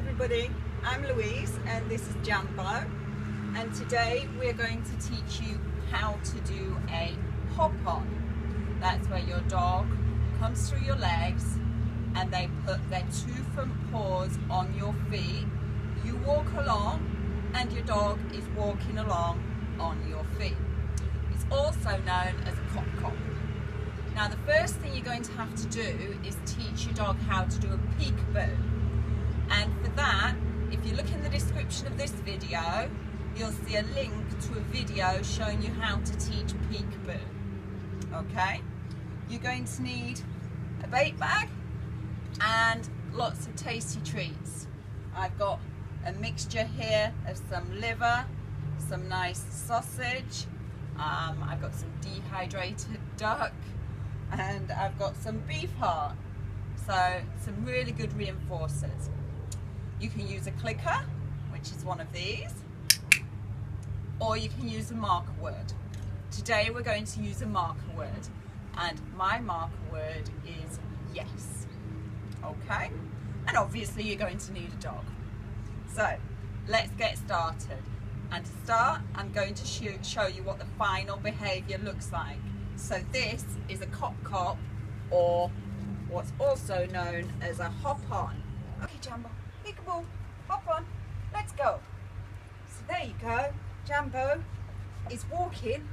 everybody, I'm Louise and this is Jambo, and today we're going to teach you how to do a hop on. That's where your dog comes through your legs and they put their two front paws on your feet. You walk along and your dog is walking along on your feet. It's also known as a cop. Now the first thing you're going to have to do is teach your dog how to do a peekaboo. And for that, if you look in the description of this video, you'll see a link to a video showing you how to teach peekaboo. Okay? You're going to need a bait bag and lots of tasty treats. I've got a mixture here of some liver, some nice sausage, I've got some dehydrated duck, and I've got some beef heart. So some really good reinforcers. You can use a clicker, which is one of these, or you can use a marker word. Today we're going to use a marker word, and my marker word is yes. Okay? And obviously you're going to need a dog. So let's get started. And to start, I'm going to show you what the final behaviour looks like. So this is a cop, or what's also known as a hop on. Okay, Jambo, peekaboo, hop on, let's go. So there you go, Jambo is walking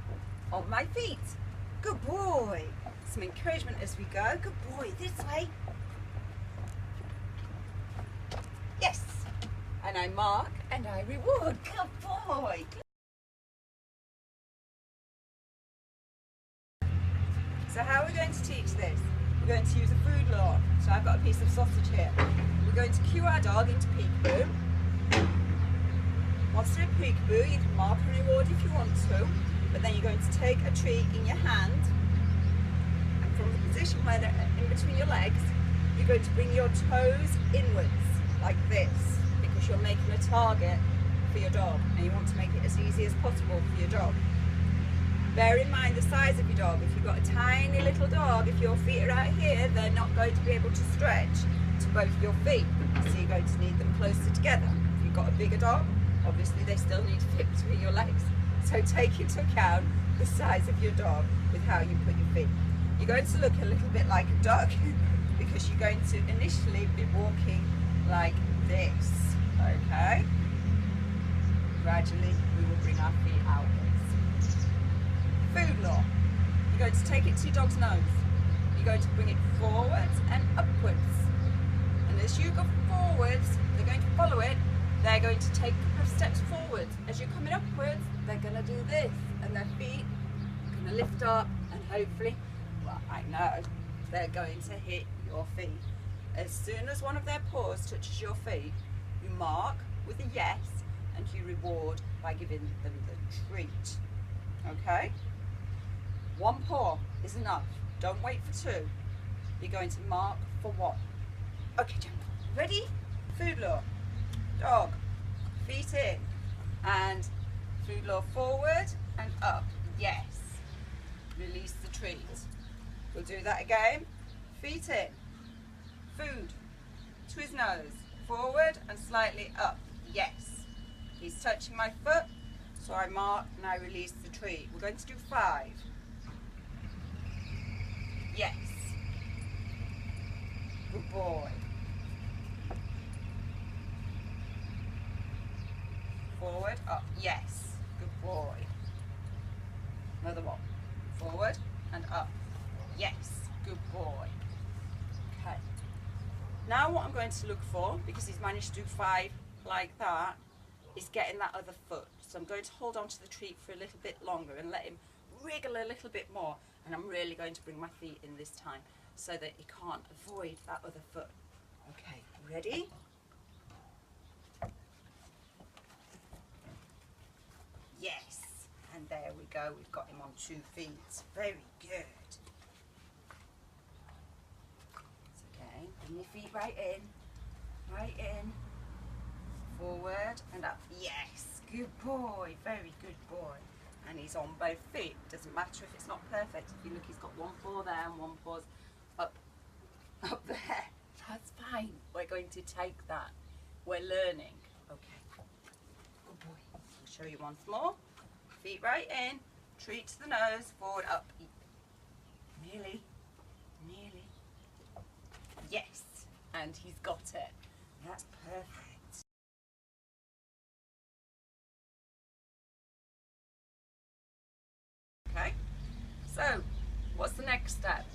on my feet. Good boy. Some encouragement as we go. Good boy, this way. Yes. And I mark and I reward. Good boy. So how are we going to teach this? We're going to use a food law. So I've got a piece of sausage here. We're going to cue our dog into peekaboo. Once they're in peekaboo, you can mark and reward if you want to, but then you're going to take a treat in your hand, and from the position where they're in between your legs, you're going to bring your toes inwards, like this, because you're making a target for your dog, and you want to make it as easy as possible for your dog. Bear in mind the size of your dog. If you've got a tiny little dog, if your feet are out here, they're not going to be able to stretch to both your feet. So you're going to need them closer together. If you've got a bigger dog, obviously they still need to fit between your legs. So take into account the size of your dog with how you put your feet. You're going to look a little bit like a duck because you're going to initially be walking like this. Okay? Gradually we will bring our feet outwards. Food law. You're going to take it to your dog's nose. You're going to bring it forwards and upwards. And as you go forwards, they're going to follow it. They're going to take a couple of steps forwards. As you're coming upwards, they're going to do this. And their feet are going to lift up and hopefully, well, I know, they're going to hit your feet. As soon as one of their paws touches your feet, you mark with a yes and you reward by giving them the treat. Okay? One paw is enough. Don't wait for two. You're going to mark for one. Okay, Jambo. Ready? Food law. Dog. Feet in. And food law forward and up. Yes. Release the treat. We'll do that again. Feet in. Food. To his nose. Forward and slightly up. Yes. He's touching my foot. So I mark and I release the treat. We're going to do 5. Yes. Good boy. Forward, up. Yes. Good boy. Another one. Forward and up. Yes. Good boy. Okay. Now what I'm going to look for, because he's managed to do 5 like that, is getting that other foot. So I'm going to hold on to the treat for a little bit longer and let him wriggle a little bit more, and I'm really going to bring my feet in this time so that he can't avoid that other foot. Okay, ready? Yes, and there we go, we've got him on 2 feet. Very good. So again, bring your feet right in, forward and up. Yes, good boy, very good boy. And he's on both feet. Doesn't matter if it's not perfect. If you look, he's got one paw there and one paw's up there. That's fine. We're going to take that We're learning. Okay. Good boy. I'll show you once more. Feet right in. Treat to the nose. Forward, up. Nearly. Nearly. Yes. And he's got it. That's perfect. Okay. So, what's the next step?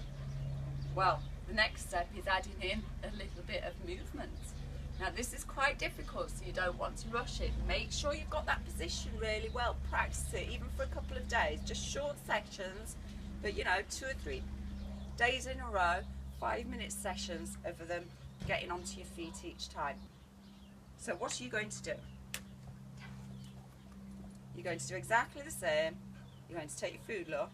Well, the next step is adding in a little bit of movement. Now this is quite difficult, so you don't want to rush it. Make sure you've got that position really well. Practice it even for a couple of days, just short sections, but you know, 2 or 3 days in a row, 5-minute sessions of them getting onto your feet each time. So what are you going to do? You're going to do exactly the same. You're going to take your food law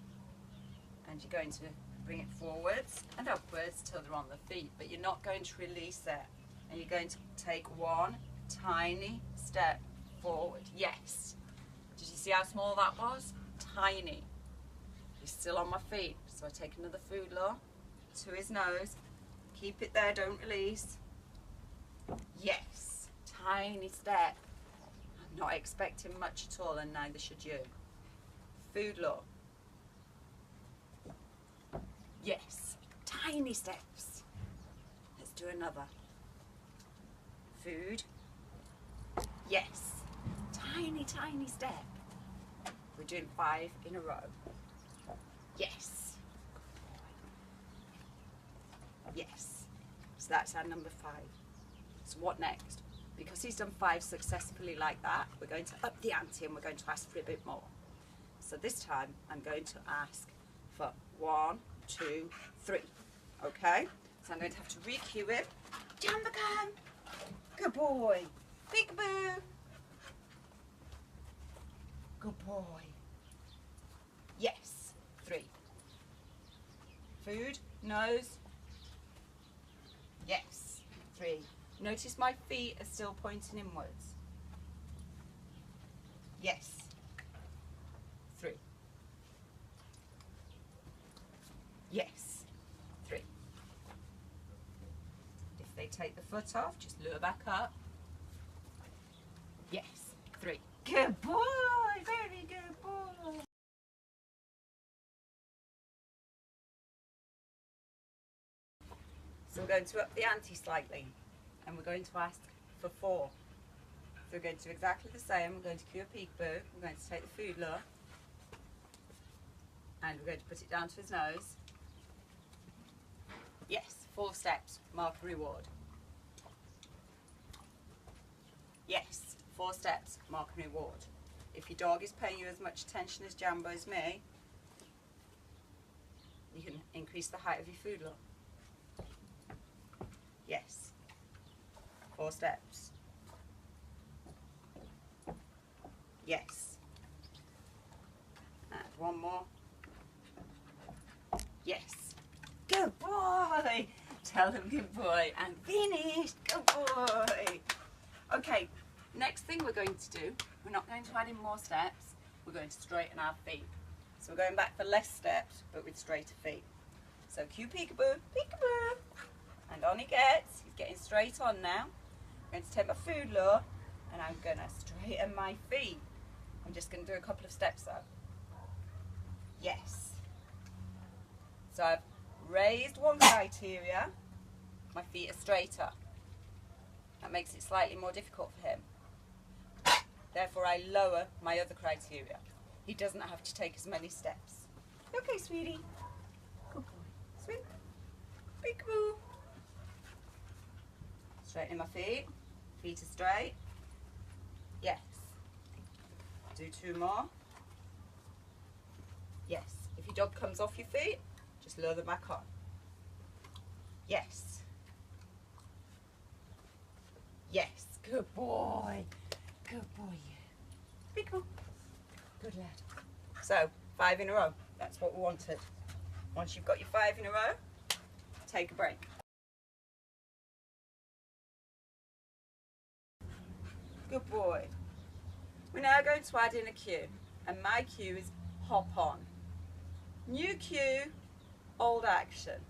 and you're going to bring it forwards and upwards till they're on the feet, but you're not going to release it. And you're going to take one tiny step forward. Yes. Did you see how small that was? Tiny. He's still on my feet. So I take another food law to his nose. Keep it there, don't release. Yes. Tiny step. I'm not expecting much at all, and neither should you. Food law. Yes. Tiny steps. Let's do another. Food. Yes. Tiny, tiny step. We're doing 5 in a row. Yes. Yes. So that's our number 5. So what next? Because he's done 5 successfully like that, we're going to up the ante and we're going to ask for a bit more. So this time I'm going to ask for 1, 2, 3. Okay? So I'm going to have to re-cue him. Jump again. Good boy. Peekaboo. Good boy. Yes. 3. Food. Nose. Yes. 3. Notice my feet are still pointing inwards. Yes. 3. Yes. 3. If they take the foot off, just lure back up. Yes. 3. Good boy. Very good boy. So we're going to up the ante slightly, and we're going to ask for 4. So we're going to do exactly the same. We're going to cue a peekaboo. We're going to take the food lure, and we're going to put it down to his nose. Yes, 4 steps. Mark and reward. Yes, 4 steps. Mark and reward. If your dog is paying you as much attention as Jambo is me, you can increase the height of your food lure. Yes. 4 steps. Yes. And 1 more. Yes. Good boy. Tell him good boy. And finished. Good boy. Okay, next thing we're going to do, we're not going to add in more steps. We're going to straighten our feet. So we're going back for less steps, but with straighter feet. So cue peekaboo. Peekaboo. And on he gets. He's getting straight on now. I'm going to take my food lure and I'm going to straighten my feet. I'm just going to do a couple of steps though. Yes. So I've raised one criteria. My feet are straighter. That makes it slightly more difficult for him. Therefore I lower my other criteria. He doesn't have to take as many steps. Okay, sweetie. Good boy. Sweet. Peekaboo. Straightening my feet. Feet are straight. Yes. Do 2 more. Yes. If your dog comes off your feet, just lure them back on. Yes. Yes. Good boy. Good boy. Peekaboo. Good lad. So, 5 in a row. That's what we wanted. Once you've got your 5 in a row, take a break. Good boy. We're now going to add in a cue, and my cue is hop on. New cue, old action.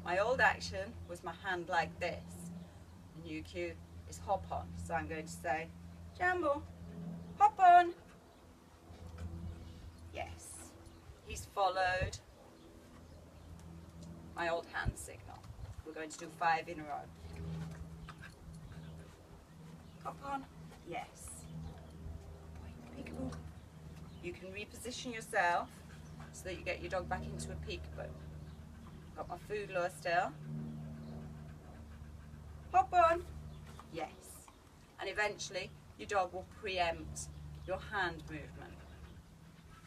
My old action was my hand like this. The new cue, is hop on. So I'm going to say, Jambo, hop on. Yes. He's followed my old hand signal. We're going to do 5 in a row. Hop on. Yes. Peekaboo. You can reposition yourself so that you get your dog back into a peekaboo. Got my food lure still. Hop on. Yes. And eventually your dog will preempt your hand movement.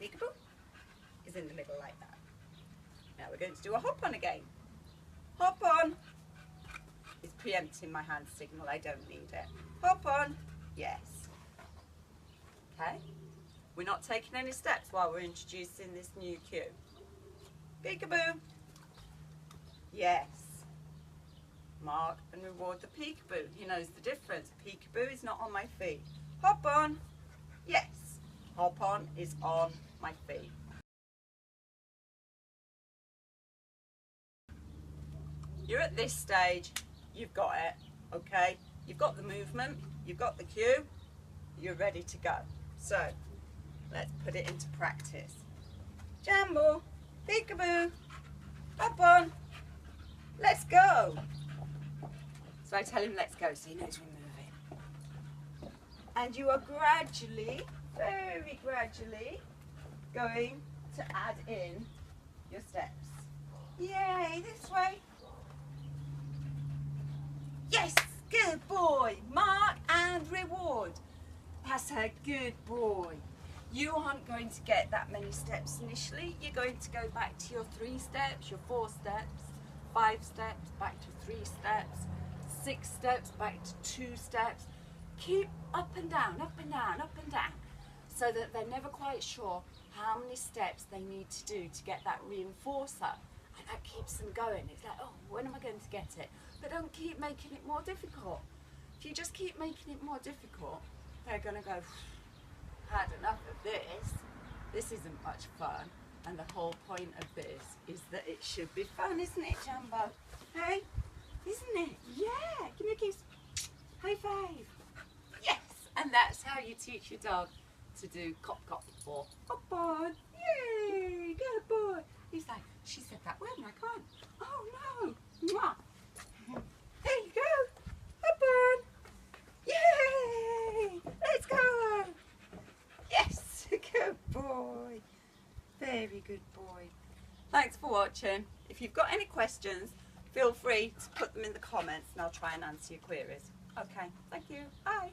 Peekaboo is in the middle like that. Now we're going to do a hop on again. Hop on. It's preempting my hand signal, I don't need it. Hop on. Yes. Okay. We're not taking any steps while we're introducing this new cue. Peekaboo. Yes. Mark and reward the peekaboo. He knows the difference. Peekaboo is not on my feet. Hop on. Yes. Hop on is on my feet. You're at this stage, you've got it, okay? You've got the movement, you've got the cue, you're ready to go. So, let's put it into practice. Jambo, peekaboo, hop on, let's go. So I tell him let's go so he knows we're moving. And you are gradually, very gradually, going to add in your steps. Yay, this way. Yes, good boy. Mark and reward. That's a good boy. You aren't going to get that many steps initially. You're going to go back to your 3 steps, your 4 steps, 5 steps, back to 3 steps, 6 steps, back to 2 steps. Keep up and down, up and down, up and down, so that they're never quite sure how many steps they need to do to get that reinforcer. And that keeps them going. It's like, oh, when am I going to get it? But don't keep making it more difficult. If you just keep making it more difficult, they're going to go, had enough of this. This isn't much fun. And the whole point of this is that it should be fun, isn't it, Jambo? Hey? Isn't it? Yeah. Give me a kiss. High five. Yes. And that's how you teach your dog to do cop cop or hop on. Yay. Good boy. He's like, she said that word and I can't. Oh no. Mwah. There you go. Hop on. Yay. Let's go. Yes. Good boy. Very good boy. Thanks for watching. If you've got any questions, feel free to put them in the comments and I'll try and answer your queries. Okay. Thank you. Bye.